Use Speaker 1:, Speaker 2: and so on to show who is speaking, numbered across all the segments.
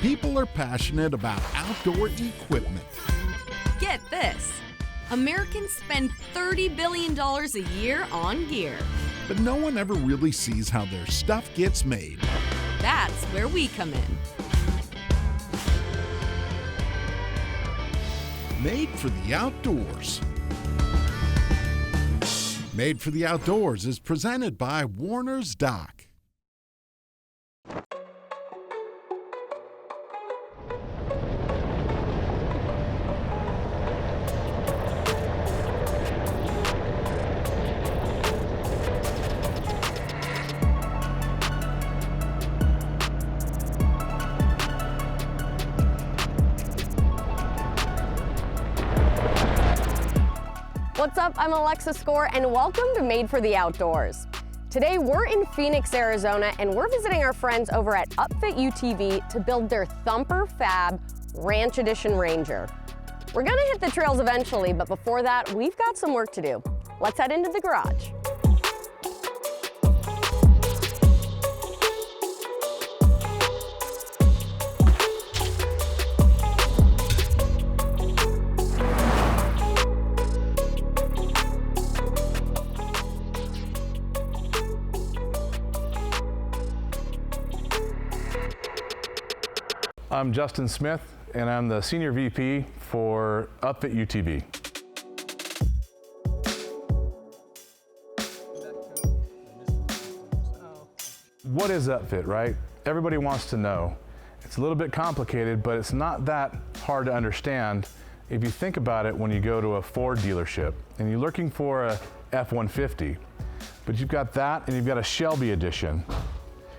Speaker 1: People are passionate about outdoor equipment.
Speaker 2: Get this. Americans spend $30 billion a year on gear.
Speaker 1: But no one ever really sees how their stuff gets made.
Speaker 2: That's where we come in.
Speaker 1: Made for the Outdoors. Made for the Outdoors is presented by Warner's Dock.
Speaker 3: What's up? I'm Alexa Score and welcome to Made for the Outdoors. Today we're in Phoenix, Arizona and we're visiting our friends over at UpFit UTV to build their Thumper Fab Ranch Edition Ranger. We're gonna hit the trails eventually, but before that, we've got some work to do. Let's head into the garage.
Speaker 4: I'm Justin Smith, and I'm the Senior VP for UpFit UTV. What is UpFit, right? Everybody wants to know. It's a little bit complicated, but it's not that hard to understand if you think about it when you go to a Ford dealership and you're looking for a F-150, but you've got that and you've got a Shelby edition,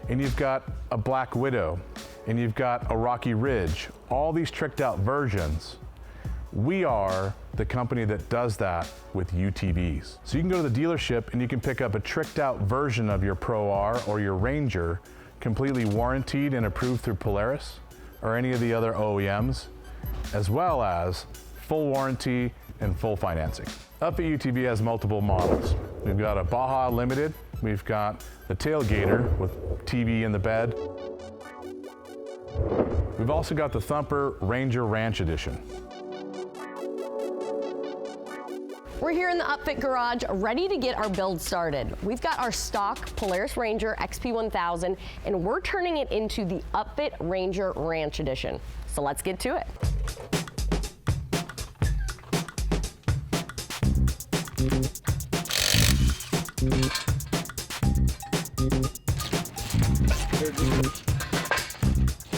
Speaker 4: and you've got a Black Widow, and you've got a Rocky Ridge, all these tricked out versions. We are the company that does that with UTVs. So you can go to the dealership and you can pick up a tricked out version of your Pro R or your Ranger, completely warranted and approved through Polaris or any of the other OEMs, as well as full warranty and full financing. UpFit UTV has multiple models. We've got a Baja Limited, we've got the Tailgater with TV in the bed. We've also got the Thumper Ranger Ranch Edition.
Speaker 3: We're here in the UpFit garage, ready to get our build started. We've got our stock Polaris Ranger XP1000, and we're turning it into the UpFit Ranger Ranch Edition. So let's get to it.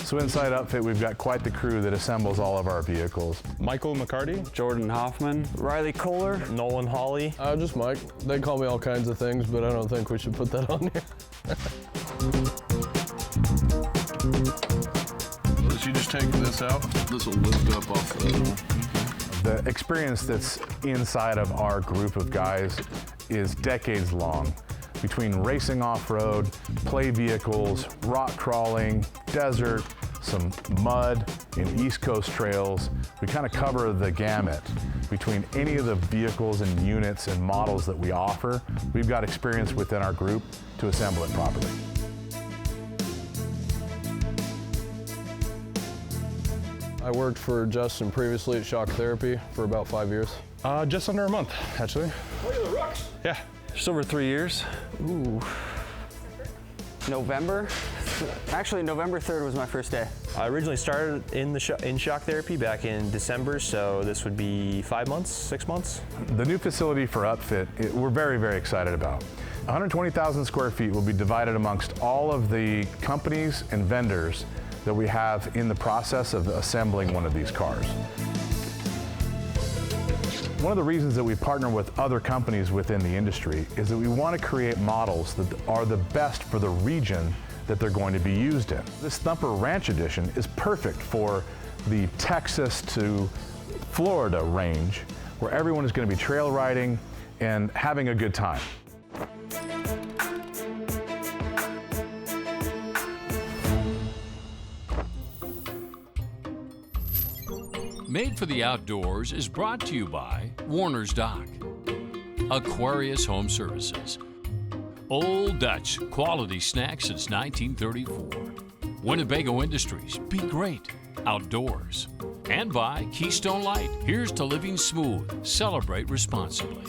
Speaker 4: So inside UpFit, we've got quite the crew that assembles all of our vehicles.
Speaker 5: Michael McCarty,
Speaker 6: Jordan Hoffman, Riley Kohler,
Speaker 5: Nolan Hawley.
Speaker 7: Just Mike. They call me all kinds of things, but I don't think we should put that on here.
Speaker 8: If you just take this out, this will lift up off the...
Speaker 4: The experience that's inside of our group of guys is decades long. Between racing off-road, play vehicles, rock crawling, desert, some mud, and East Coast trails, we kind of cover the gamut. Between any of the vehicles and units and models that we offer, we've got experience within our group to assemble it properly.
Speaker 7: I worked for Justin previously at Shock Therapy for about 5 years.
Speaker 5: Just under a month, actually.
Speaker 8: Look at the rocks.
Speaker 5: Yeah, just over 3 years.
Speaker 6: Ooh. November? Actually, November 3rd was my first day.
Speaker 5: I originally started in Shock Therapy back in December, so this would be 5 months, 6 months.
Speaker 4: The new facility for UpFit, we're very, very excited about. 120,000 square feet will be divided amongst all of the companies and vendors that we have in the process of assembling one of these cars. One of the reasons that we partner with other companies within the industry is that we want to create models that are the best for the region that they're going to be used in. This Thumper Ranch Edition is perfect for the Texas to Florida range, where everyone is going to be trail riding and having a good time.
Speaker 9: Made for the Outdoors is brought to you by Warner's Dock, Aquarius Home Services, Old Dutch, quality snacks since 1934, Winnebago Industries. Be great outdoors. And by Keystone Light. Here's to living smooth. Celebrate responsibly.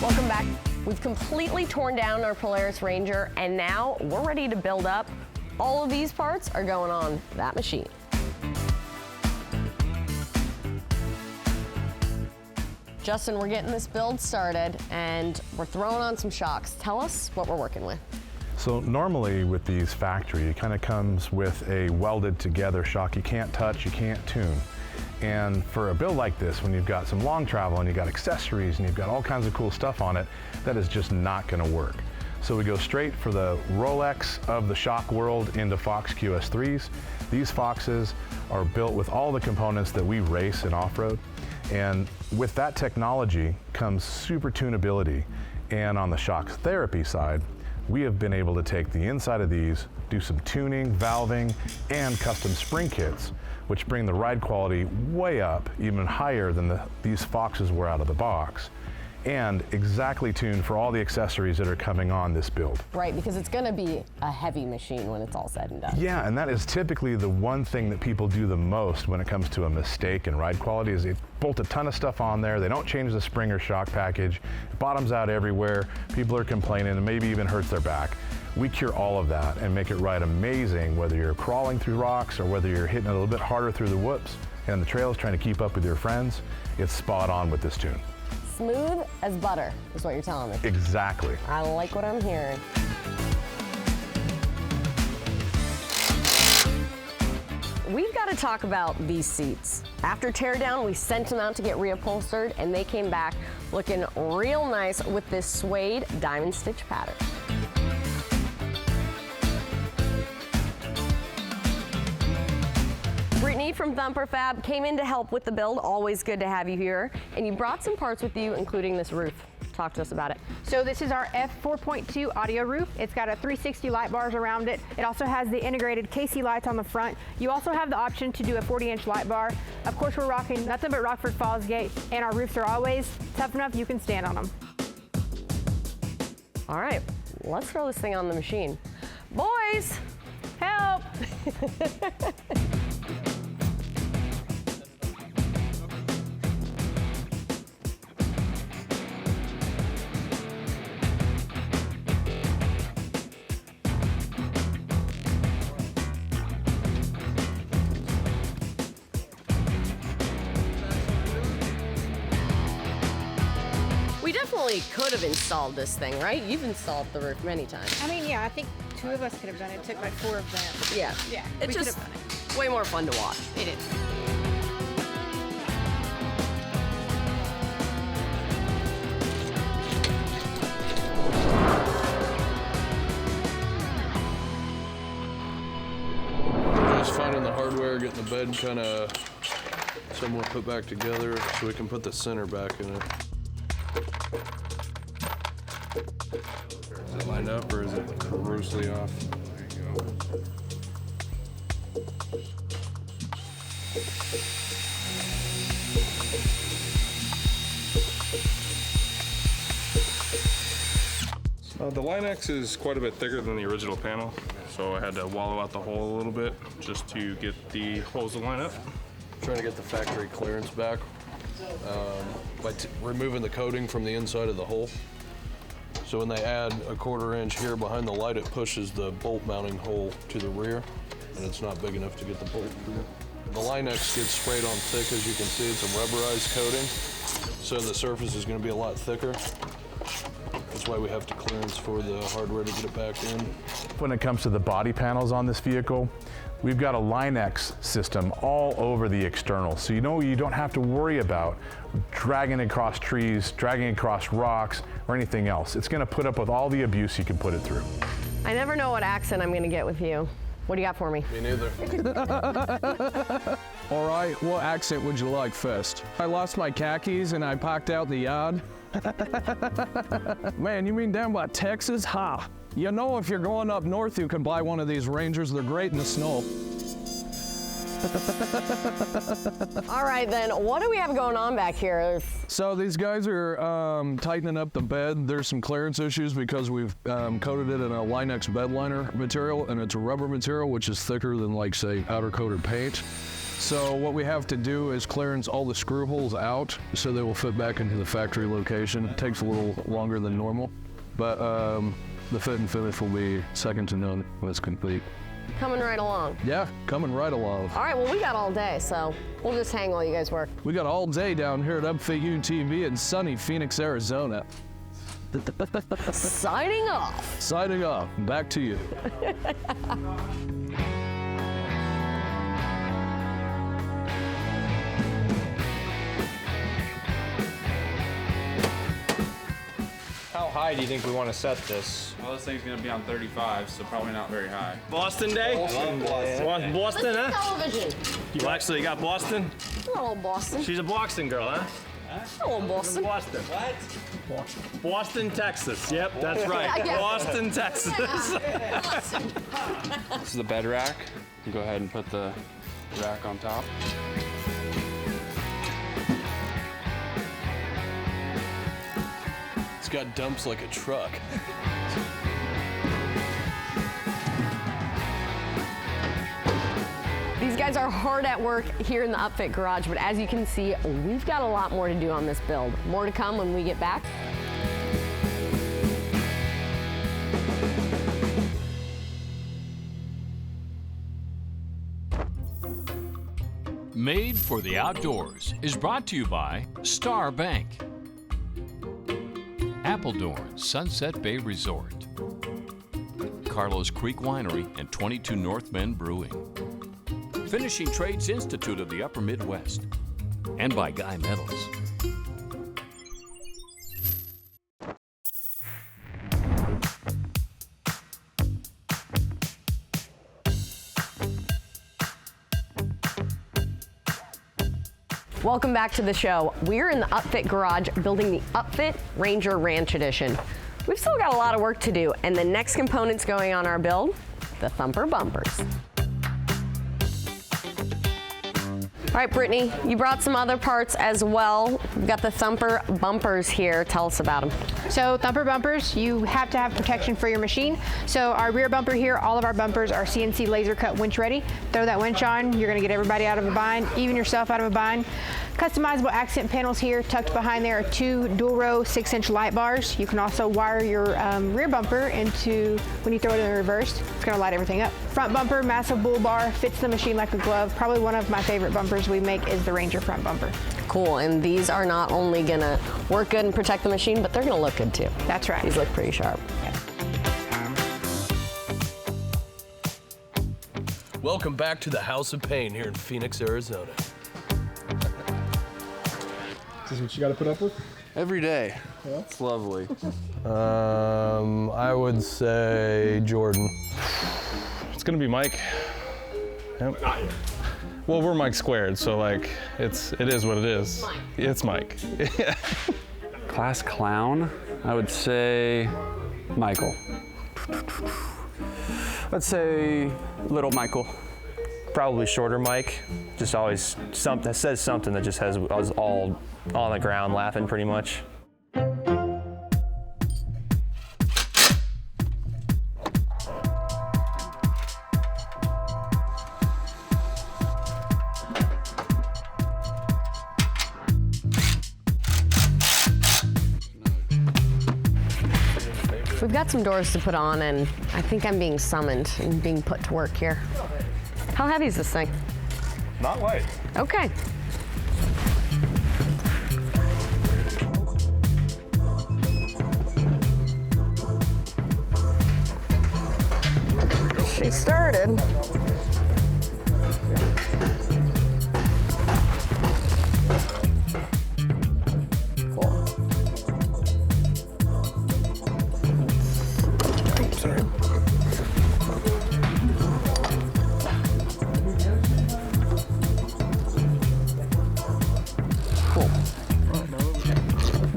Speaker 3: Welcome back. We've completely torn down our Polaris Ranger, and now we're ready to build up. All of these parts are going on that machine. Justin, we're getting this build started, and we're throwing on some shocks. Tell us what we're working with.
Speaker 4: So normally with these factory, it kind of comes with a welded together shock. You can't touch, you can't tune. And for a build like this, when you've got some long travel and you've got accessories and you've got all kinds of cool stuff on it, that is just not going to work. So we go straight for the Rolex of the shock world into Fox QS3s. These Foxes are built with all the components that we race in off-road. And with that technology comes super tunability. And on the shock therapy side, we have been able to take the inside of these, do some tuning, valving, and custom spring kits, which bring the ride quality way up, even higher than these Foxes were out of the box, and exactly tuned for all the accessories that are coming on this build.
Speaker 3: Right, because it's gonna be a heavy machine when it's all said and done.
Speaker 4: Yeah, and that is typically the one thing that people do the most when it comes to a mistake in ride quality is they bolt a ton of stuff on there, they don't change the spring or shock package, it bottoms out everywhere, people are complaining and maybe even hurts their back. We cure all of that and make it ride amazing, whether you're crawling through rocks or whether you're hitting it a little bit harder through the whoops and the trails trying to keep up with your friends. It's spot on with this tune.
Speaker 3: Smooth as butter is what you're telling me.
Speaker 4: Exactly.
Speaker 3: I like what I'm hearing. We've got to talk about these seats. After teardown, we sent them out to get reupholstered, and they came back looking real nice with this suede diamond stitch pattern. Brittany from Thumper Fab came in to help with the build. Always good to have you here. And you brought some parts with you, including this roof. Talk to us about it.
Speaker 10: So this is our F4.2 audio roof. It's got a 360 light bars around it. It also has the integrated KC lights on the front. You also have the option to do a 40-inch light bar. Of course, we're rocking nothing but Rockford Falls gate, and our roofs are always tough enough you can stand on them.
Speaker 3: All right, let's throw this thing on the machine. Boys, help! Could have installed this thing, right? You've installed the roof many times.
Speaker 10: I mean, yeah, I think 2 of us could have done it. It took like 4 of them.
Speaker 3: Yeah.
Speaker 10: Yeah,
Speaker 3: It's just way more fun to watch.
Speaker 10: It is.
Speaker 8: Just finding the hardware, getting the bed kind of somewhat put back together so we can put the center back in it. Is it lined up or is it grossly off? There you go.
Speaker 11: The Line-X is quite a bit thicker than the original panel, so I had to wallow out the hole a little bit just to get the holes to line up.
Speaker 8: Trying to get the factory clearance back by removing the coating from the inside of the hole. So when they add a 1/4 inch here behind the light, it pushes the bolt mounting hole to the rear, and it's not big enough to get the bolt through. The Line-X gets sprayed on thick, as you can see. It's a rubberized coating, so the surface is going to be a lot thicker. That's why we have to clearance for the hardware to get it back in.
Speaker 4: When it comes to the body panels on this vehicle, we've got a Line-X system all over the external. So you know you don't have to worry about dragging across trees, dragging across rocks, or anything else. It's gonna put up with all the abuse you can put it through.
Speaker 3: I never know what accent I'm gonna get with you. What do you got for me?
Speaker 8: Me neither.
Speaker 7: All right, what accent would you like first? I lost my khakis and I parked out the yard. Man, you mean down by Texas? Ha! You know, if you're going up north, you can buy one of these Rangers. They're great in the snow.
Speaker 3: All right, then, what do we have going on back here?
Speaker 7: So these guys are tightening up the bed. There's some clearance issues because we've coated it in a Linex bed liner material, and it's a rubber material, which is thicker than, like, say, powder coated paint. So what we have to do is clearance all the screw holes out so they will fit back into the factory location. It takes a little longer than normal, but the fit and finish will be second to none when it's complete.
Speaker 3: Coming right along.
Speaker 7: Yeah, coming right along.
Speaker 3: All right, well, we got all day, so we'll just hang while you guys work.
Speaker 7: We got all day down here at UpFit UTV in sunny Phoenix, Arizona.
Speaker 3: Signing off.
Speaker 7: Signing off. Back to you.
Speaker 5: How high do you think we want to set this?
Speaker 12: Well, this thing's gonna be on 35, so probably not very high.
Speaker 5: Boston Day? Boston. Boston, huh?
Speaker 3: Television.
Speaker 5: You actually got Boston?
Speaker 3: Hello, Boston.
Speaker 5: She's a Boston girl, huh?
Speaker 3: Hello, Boston.
Speaker 5: Boston. What? Boston, Texas. Yep, that's right.
Speaker 3: Yeah.
Speaker 5: Boston, Texas.
Speaker 12: This is the bed rack. You go ahead and put the rack on top.
Speaker 8: It's got dumps like a truck.
Speaker 3: These guys are hard at work here in the UpFit garage, but as you can see, we've got a lot more to do on this build. More to come when we get back.
Speaker 9: Made for the Outdoors is brought to you by Star Bank, Appledorn Sunset Bay Resort, Carlos Creek Winery and 22 North Bend Brewing, Finishing Trades Institute of the Upper Midwest, and by Guy Metals.
Speaker 3: Welcome back to the show. We're in the UpFit garage building the UpFit Ranger Ranch Edition. We've still got a lot of work to do, and the next components going on our build, the Thumper bumpers. All right, Brittany, you brought some other parts as well. We've got the Thumper bumpers here. Tell us about them.
Speaker 10: So Thumper bumpers, you have to have protection for your machine. So our rear bumper here, all of our bumpers are CNC laser cut winch ready. Throw that winch on, you're gonna get everybody out of a bind, even yourself out of a bind. Customizable accent panels here. Tucked behind there are 2 dual row 6-inch light bars. You can also wire your rear bumper into, when you throw it in reverse, it's gonna light everything up. Front bumper, massive bull bar, fits the machine like a glove. Probably one of my favorite bumpers we make is the Ranger front bumper.
Speaker 3: Cool, and these are not only gonna work good and protect the machine, but they're gonna look good too.
Speaker 10: That's right.
Speaker 3: These look pretty sharp.
Speaker 10: Yeah.
Speaker 8: Welcome back to the House of Pain here in Phoenix, Arizona.
Speaker 13: Is this what you got to put up with?
Speaker 12: Every day. Yeah. It's lovely.
Speaker 7: I would say Jordan.
Speaker 11: It's gonna be Mike. Yep. Well, we're Mike squared, so like it is what it is.
Speaker 3: Mike.
Speaker 11: It's Mike.
Speaker 6: Class clown, I would say Michael. Let's say little Michael.
Speaker 5: Probably shorter Mike. Just always something that says something that just has us all on the ground laughing pretty much.
Speaker 3: We've got some doors to put on, and I think I'm being summoned and being put to work here. How heavy is this thing?
Speaker 11: Not light.
Speaker 3: Okay. She started.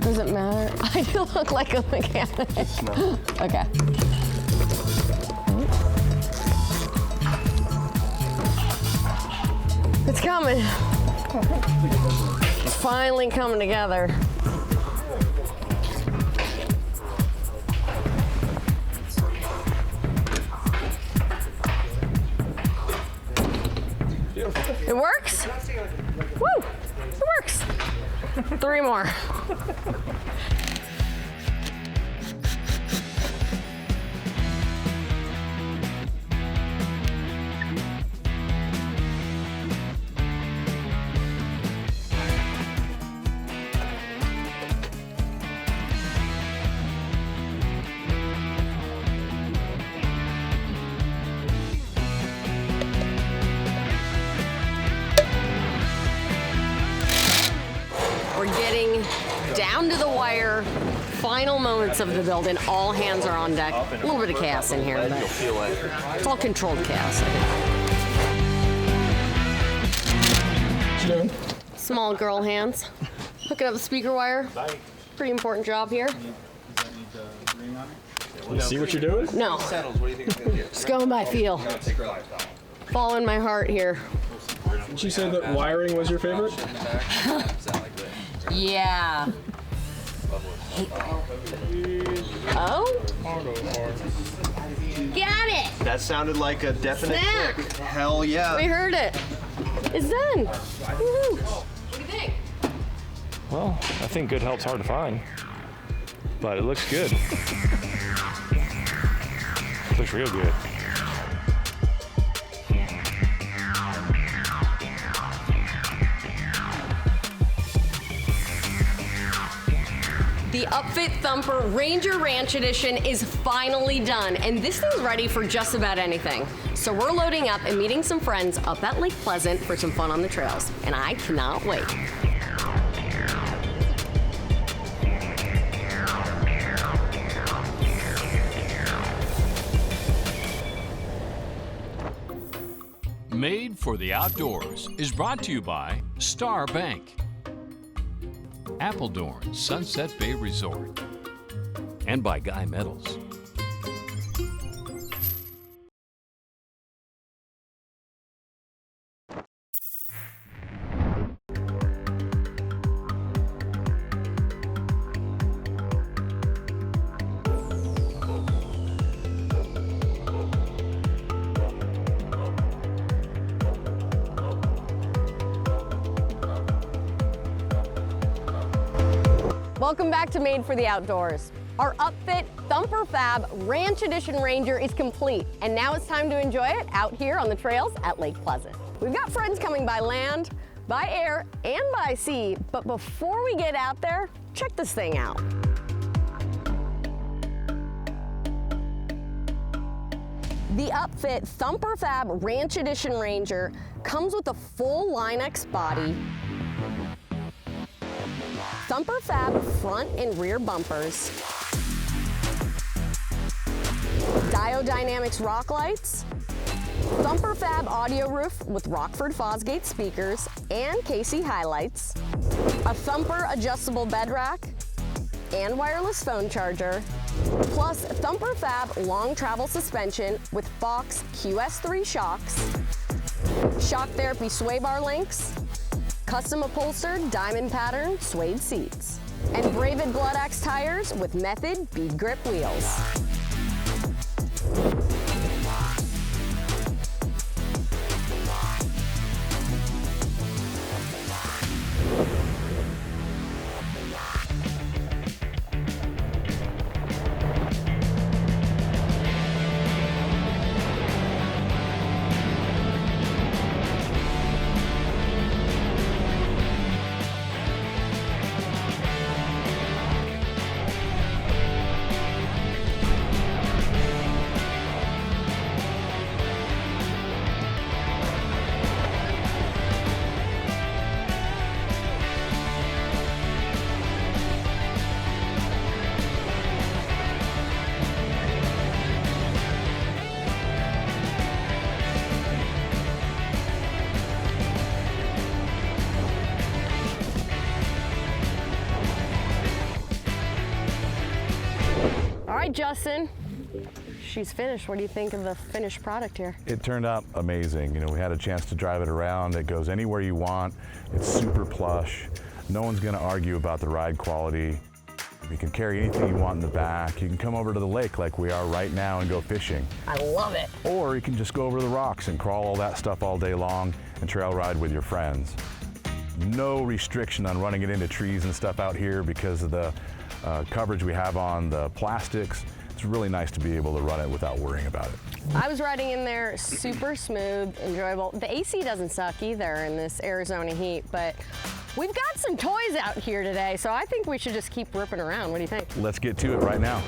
Speaker 3: Doesn't matter. I do look like a mechanic. Okay. It's coming. It's finally coming together. It works? Woo! It works. 3 more. We're getting down to the wire, final moments of the build, and all hands are on deck. A little bit of chaos in here, but it's all controlled chaos.
Speaker 13: What you doing?
Speaker 3: Small girl hands. Hooking up the speaker wire. Pretty important job here.
Speaker 13: You see what you're doing?
Speaker 3: No. Just going by feel. Following my heart here.
Speaker 13: Did you say that wiring was your favorite?
Speaker 3: Yeah. Oh? Got it!
Speaker 14: That sounded like a definite
Speaker 3: Snap.
Speaker 14: click. Hell yeah.
Speaker 3: We heard it. It's done. Woohoo! What do you think?
Speaker 5: Well, I think good help's hard to find, but it looks good. It looks real good.
Speaker 3: The UpFit Thumper Ranger Ranch Edition is finally done, and this thing's ready for just about anything. So we're loading up and meeting some friends up at Lake Pleasant for some fun on the trails, and I cannot wait.
Speaker 9: Made for the Outdoors is brought to you by Star Bank, Appledorn Sunset Bay Resort, and by Guy Metals.
Speaker 3: Welcome back to Made for the Outdoors. Our UpFit Thumper Fab Ranch Edition Ranger is complete, and now it's time to enjoy it out here on the trails at Lake Pleasant. We've got friends coming by land, by air, and by sea, but before we get out there, check this thing out. The UpFit Thumper Fab Ranch Edition Ranger comes with a full Line-X body, Thumper Fab front and rear bumpers, Diodynamics rock lights, Thumper Fab audio roof with Rockford Fosgate speakers and KC highlights, a Thumper adjustable bed rack, and wireless phone charger, plus Thumper Fab long travel suspension with Fox QS3 shocks, Shock Therapy sway bar links, custom upholstered diamond pattern suede seats, and Bravid Blood Axe tires with Method bead grip wheels. All right, Justin, she's finished. What do you think of the finished product here?
Speaker 4: It turned out amazing. You know, we had a chance to drive it around. It goes anywhere you want. It's super plush. No one's going to argue about the ride quality. You can carry anything you want in the back. You can come over to the lake like we are right now and go fishing.
Speaker 3: I love it.
Speaker 4: Or you can just go over the rocks and crawl all that stuff all day long and trail ride with your friends. No restriction on running it into trees and stuff out here because of the coverage we have on the plastics. It's really nice to be able to run it without worrying about it.
Speaker 3: I was riding in there, super smooth, enjoyable. The AC doesn't suck either in this Arizona heat, but we've got some toys out here today, so I think we should just keep ripping around. What do you think?
Speaker 4: Let's get to it right now.